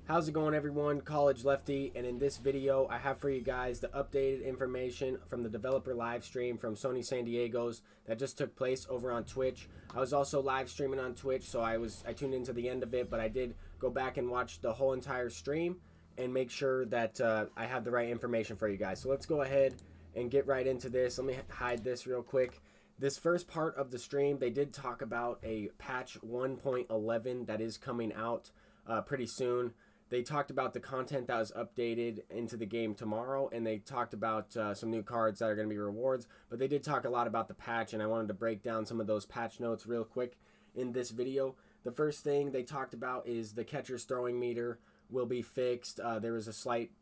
How's it going, everyone? College Lefty, and in this video I have for you guys the updated information from the developer live stream from Sony San Diego's that just took place over on Twitch. I was also live streaming on Twitch, so I tuned into the end of it, but I did go back and watch the whole entire stream and make sure that I have the right information for you guys. So let's go ahead and get right into this. Let me hide this real quick. This first part of the stream, they did talk about a patch 1.11 that is coming out pretty soon. They talked about the content that was updated into the game tomorrow, and they talked about some new cards that are going to be rewards, but they did talk a lot about the patch, and I wanted to break down some of those patch notes real quick in this video. The first thing they talked about is the catcher's throwing meter will be fixed. There was a slight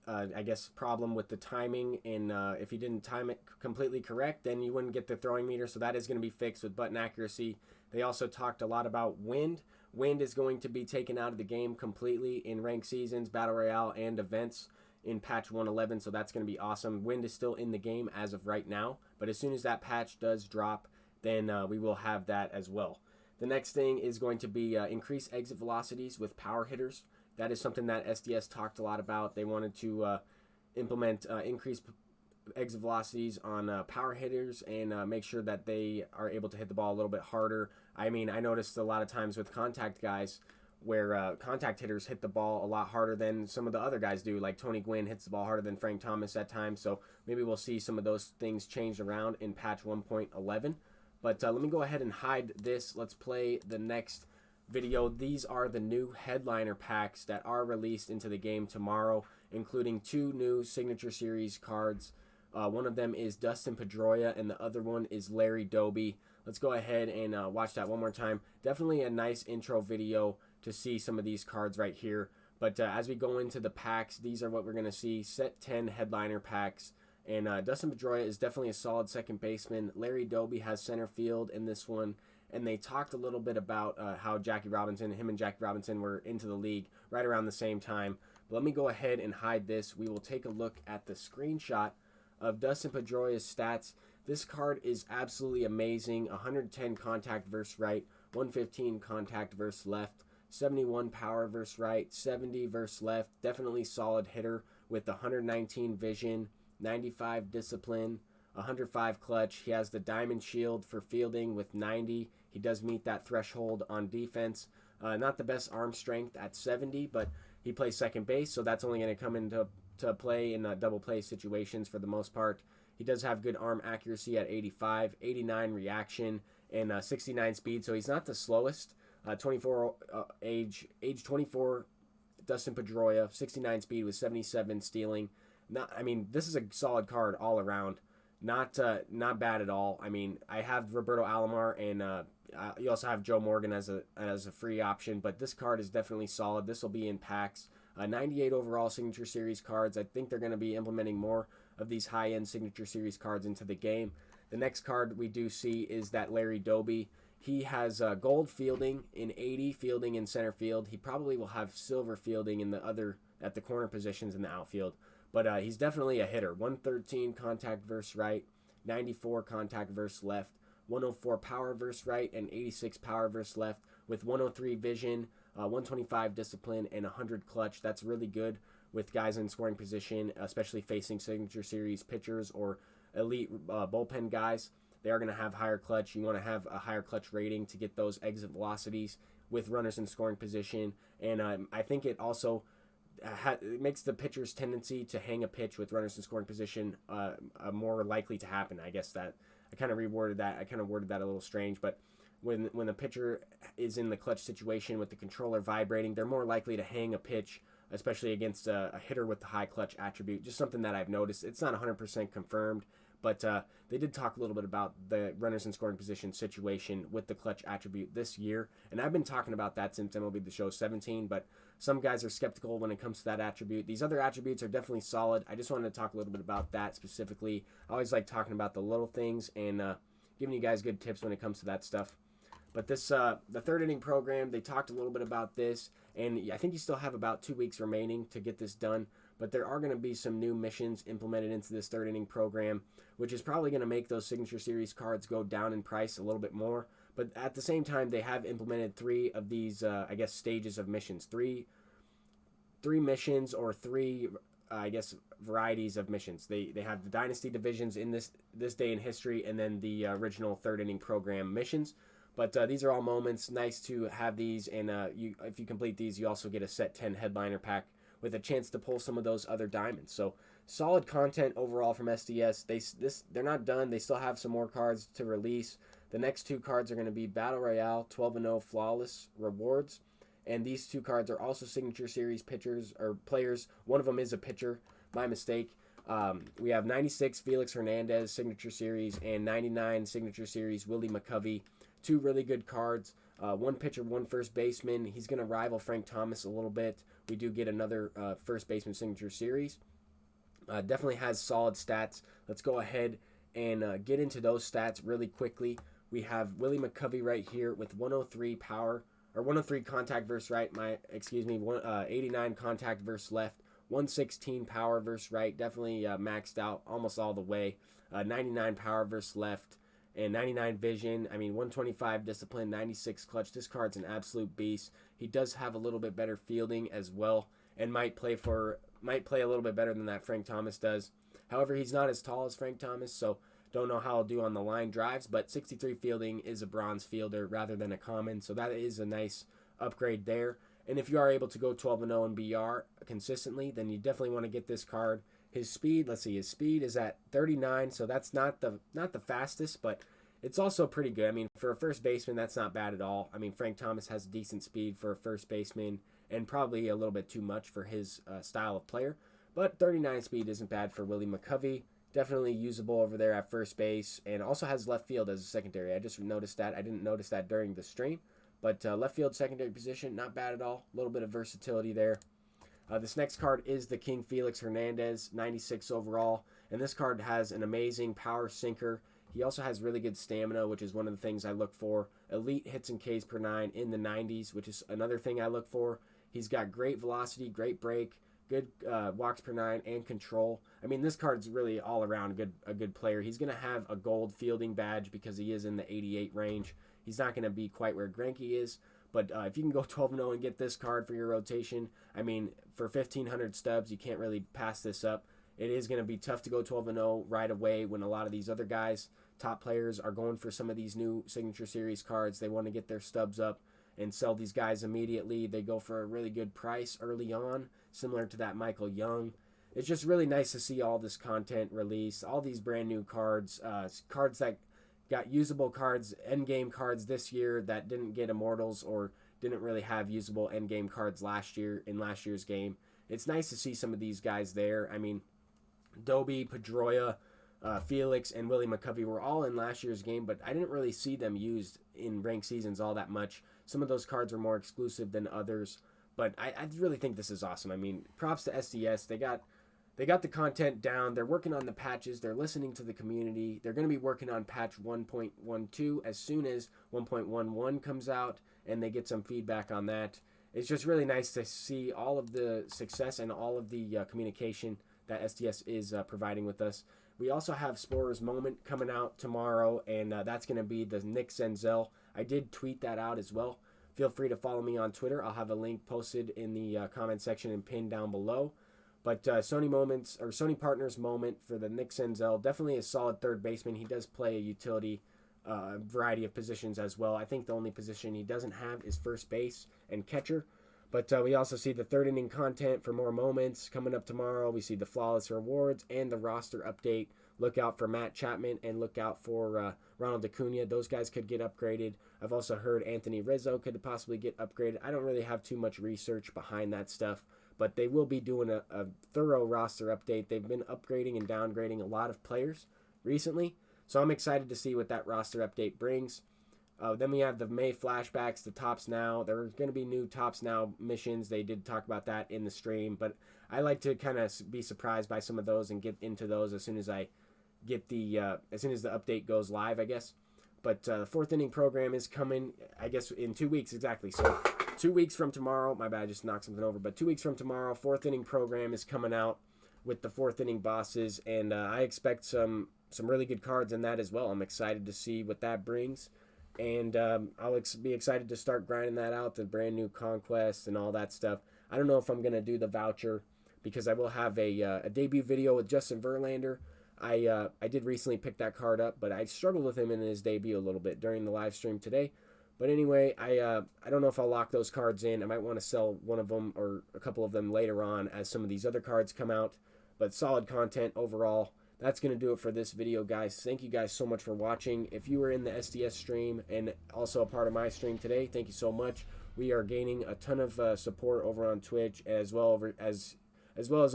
I guess problem with the timing, and if you didn't time it completely correct, then you wouldn't get the throwing meter, so that is going to be fixed with button accuracy. They also talked a lot about wind. Wind is going to be taken out of the game completely in ranked seasons, battle royale, and events in patch 111, so that's going to be awesome. Wind is still in the game as of right now, but as soon as that patch does drop, then we will have that as well. The next thing is going to be increased exit velocities with power hitters. That is something that SDS talked a lot about. They wanted to implement increased exit velocities on power hitters and make sure that they are able to hit the ball a little bit harder. I mean, I noticed a lot of times with contact guys where contact hitters hit the ball a lot harder than some of the other guys do. Like Tony Gwynn hits the ball harder than Frank Thomas at times. So maybe we'll see some of those things changed around in patch 1.11. But let me go ahead and hide this. Let's play the next video. These are the new headliner packs that are released into the game tomorrow, including two new signature series cards. One of them is Dustin Pedroia and the other one is Larry Doby. Let's go ahead and watch that one more time. Definitely a nice intro video to see some of these cards right here. But as we go into the packs, these are what we're going to see. Set 10 headliner packs. And Dustin Pedroia is definitely a solid second baseman. Larry Doby has center field in this one. And they talked a little bit about how him and Jackie Robinson were into the league right around the same time. But let me go ahead and hide this. We will take a look at the screenshot of Dustin Pedroia's stats. This card is absolutely amazing. 110 contact versus right, 115 contact versus left, 71 power versus right, 70 versus left. Definitely solid hitter with 119 vision, 95 discipline, 105 clutch. He has the diamond shield for fielding with 90. He does meet that threshold on defense. Not the best arm strength at 70, but he plays second base, so that's only going to come into play in double play situations for the most part. He does have good arm accuracy at 85, 89 reaction, and 69 speed, so he's not the slowest. 24 age 24, Dustin Pedroia, 69 speed with 77 stealing. I mean, this is a solid card all around. Not bad at all. I mean, I have Roberto Alomar, and you also have Joe Morgan as a free option, but this card is definitely solid. This will be in packs. 98 overall signature series cards. I think they're going to be implementing more of these high-end signature series cards into the game. The next card we do see is that Larry Doby. He has gold fielding in 80, fielding in center field. He probably will have silver fielding at the corner positions in the outfield. But he's definitely a hitter. 113 contact versus right, 94 contact versus left, 104 power versus right, and 86 power versus left with 103 vision, 125 discipline, and 100 clutch. That's really good with guys in scoring position, especially facing signature series pitchers or elite bullpen guys. They are going to have higher clutch. You want to have a higher clutch rating to get those exit velocities with runners in scoring position. And I think it also it makes the pitcher's tendency to hang a pitch with runners in scoring position more likely to happen. I guess that I kind of worded that a little strange, but when the pitcher is in the clutch situation with the controller vibrating, they're more likely to hang a pitch, especially against a hitter with the high clutch attribute. Just something that I've noticed. It's not 100% confirmed, but they did talk a little bit about the runners in scoring position situation with the clutch attribute this year, and I've been talking about that since MLB The Show 17, but some guys are skeptical when it comes to that attribute. These other attributes are definitely solid. I just wanted to talk a little bit about that specifically. I always like talking about the little things and giving you guys good tips when it comes to that stuff. But this, the third inning program, they talked a little bit about this, and I think you still have about 2 weeks remaining to get this done. But there are going to be some new missions implemented into this third inning program, which is probably going to make those signature series cards go down in price a little bit more. But at the same time, they have implemented 3 of these, I guess, stages of missions. 3 three missions, or three, I guess, varieties of missions. They have the Dynasty divisions in this day in history, and then the original third inning program missions. But these are all moments. Nice to have these, and if you complete these, you also get a set 10 headliner pack with a chance to pull some of those other diamonds. So solid content overall from SDS. They're not done. They still have some more cards to release. The next two cards are going to be Battle Royale 12-0 Flawless Rewards. And these two cards are also Signature Series pitchers or players. One of them is a pitcher, my mistake. We have 96 Felix Hernandez Signature Series and 99 Signature Series Willie McCovey. Two really good cards. One pitcher, one first baseman. He's going to rival Frank Thomas a little bit. We do get another first baseman Signature Series. Definitely has solid stats. Let's go ahead and get into those stats really quickly. We have Willie McCovey right here with 103 power, or 103 contact versus right. 89 contact versus left. 116 power versus right. Definitely maxed out almost all the way. 99 power versus left. And 99 vision. 125 discipline, 96 clutch. This card's an absolute beast. He does have a little bit better fielding as well, and might play a little bit better than that Frank Thomas does. However, he's not as tall as Frank Thomas, so don't know how he'll do on the line drives. But 63 fielding is a bronze fielder rather than a common, so that is a nice upgrade there. And if you are able to go 12-0 in BR consistently, then you definitely want to get this card. His speed, let's see, his speed is at 39, so that's not the fastest, but it's also pretty good. For a first baseman, that's not bad at all. Frank Thomas has decent speed for a first baseman, and probably a little bit too much for his style of player. But 39 speed isn't bad for Willie McCovey. Definitely usable over there at first base, and also has left field as a secondary. I just noticed that. I didn't notice that during the stream, but left field secondary position, not bad at all. A little bit of versatility there. This next card is the King Felix Hernandez, 96 overall, and this card has an amazing power sinker. He also has really good stamina, which is one of the things I look for. Elite hits and Ks per 9 in the 90s, which is another thing I look for. He's got great velocity, great break, good walks per 9, and control. This card's really all around a good player. He's going to have a gold fielding badge because he is in the 88 range. He's not going to be quite where Greinke is. But if you can go 12-0 and get this card for your rotation, for 1,500 stubs, you can't really pass this up. It is going to be tough to go 12-0 right away when a lot of these other guys, top players, are going for some of these new Signature Series cards. They want to get their stubs up and sell these guys immediately. They go for a really good price early on, similar to that Michael Young. It's just really nice to see all this content released, all these brand new cards, cards that got usable cards, endgame cards this year that didn't get immortals or didn't really have usable endgame cards last year's game. It's nice to see some of these guys there. Doby, Pedroia, Felix, and Willie McCovey were all in last year's game, but I didn't really see them used in ranked seasons all that much. Some of those cards are more exclusive than others, but I really think this is awesome. Props to SDS. They got the content down. They're working on the patches. They're listening to the community. They're going to be working on patch 1.12 as soon as 1.11 comes out, and they get some feedback on that. It's just really nice to see all of the success and all of the communication that SDS is providing with us. We also have Sporer's Moment coming out tomorrow, and that's going to be the Nick Senzel. I did tweet that out as well. Feel free to follow me on Twitter. I'll have a link posted in the comment section and pinned down below. But Sony Partners Moment for the Nick Senzel, definitely a solid third baseman. He does play a utility variety of positions as well. I think the only position he doesn't have is first base and catcher. But we also see the third inning content for more moments coming up tomorrow. We see the flawless rewards and the roster update. Look out for Matt Chapman and look out for Ronald Acuna. Those guys could get upgraded. I've also heard Anthony Rizzo could possibly get upgraded. I don't really have too much research behind that stuff, but they will be doing a thorough roster update. They've been upgrading and downgrading a lot of players recently, so I'm excited to see what that roster update brings. Then we have the May flashbacks, the Tops Now. There are going to be new Tops Now missions. They did talk about that in the stream, but I like to kind of be surprised by some of those and get into those as soon as I get as soon as the update goes live, I guess. But the fourth inning program is coming, I guess, in 2 weeks exactly. So 2 weeks from tomorrow, my bad, I just knocked something over. But 2 weeks from tomorrow, fourth inning program is coming out with the fourth inning bosses, and I expect some really good cards in that as well. I'm excited to see what that brings. And I'll be excited to start grinding that out, the brand new conquests and all that stuff. I don't know if I'm going to do the voucher because I will have a debut video with Justin Verlander. I did recently pick that card up, but I struggled with him in his debut a little bit during the live stream today. But anyway, I don't know if I'll lock those cards in. I might want to sell one of them or a couple of them later on as some of these other cards come out. But solid content overall. That's going to do it for this video, guys. Thank you guys so much for watching. If you were in the SDS stream and also a part of my stream today, thank you so much. We are gaining a ton of support over on Twitch as well as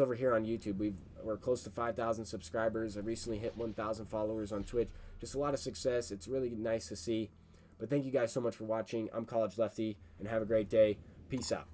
over here on YouTube. We're close to 5,000 subscribers. I recently hit 1,000 followers on Twitch. Just a lot of success. It's really nice to see. But thank you guys so much for watching. I'm College Lefty, and have a great day. Peace out.